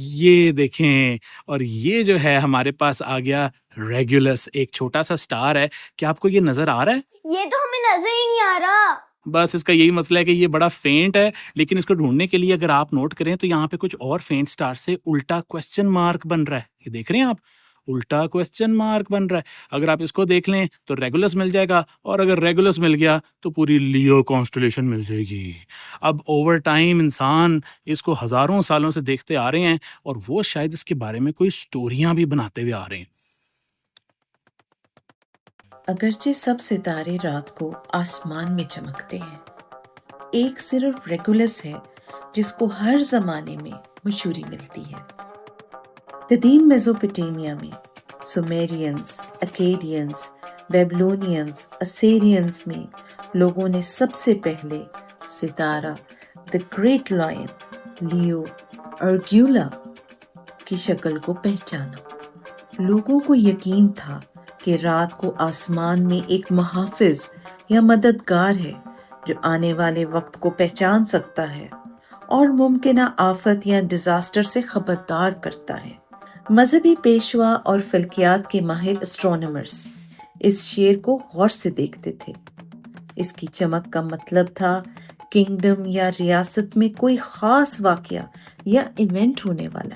یہ دیکھیں، اور یہ جو ہے ہمارے پاس آ گیا ریگولس، ایک چھوٹا سا سٹار ہے. کیا آپ کو یہ نظر آ رہا ہے؟ یہ تو ہمیں نظر ہی نہیں آ رہا. بس اس کا یہی مسئلہ ہے کہ یہ بڑا فینٹ ہے، لیکن اس کو ڈھونڈنے کے لیے اگر آپ نوٹ کریں تو یہاں پہ کچھ اور فینٹ سٹار سے الٹا کوسچن مارک بن رہا ہے. یہ دیکھ رہے ہیں آپ، الٹا کوسچن مارک بن رہا ہے. اگر آپ اس کو دیکھ لیں تو ریگولس مل جائے گا، اور اگر ریگولس مل گیا تو پوری لیو کانسٹلیشن مل جائے گی. اب اوور ٹائم انسان اس کو ہزاروں سالوں سے دیکھتے آ رہے ہیں، اور وہ شاید اس کے بارے میں کوئی سٹوریاں بھی بناتے ہوئے آ رہے ہیں. اگرچہ سب ستارے رات کو آسمان میں چمکتے ہیں، ایک صرف ریگولس ہے جس کو ہر زمانے میں مشہوری ملتی ہے. قدیم میزوپوٹیمیا میں سومیرینز، اکیڈینز، بیبلونینز، اسیرینز میں لوگوں نے سب سے پہلے ستارہ دی گریٹ لائن لیو ارگیولا کی شکل کو پہچانا. لوگوں کو یقین تھا کہ رات کو آسمان میں ایک محافظ یا مددگار ہے جو آنے والے وقت کو پہچان سکتا ہے اور ممکنہ آفت یا ڈیزاسٹر سے خبردار کرتا ہے. مذہبی پیشوا اور فلکیات کے ماہر اسٹرونامرز اس شیر کو غور سے دیکھتے تھے. اس کی چمک کا مطلب تھا کنگڈم یا ریاست میں کوئی خاص واقعہ یا ایونٹ ہونے والا.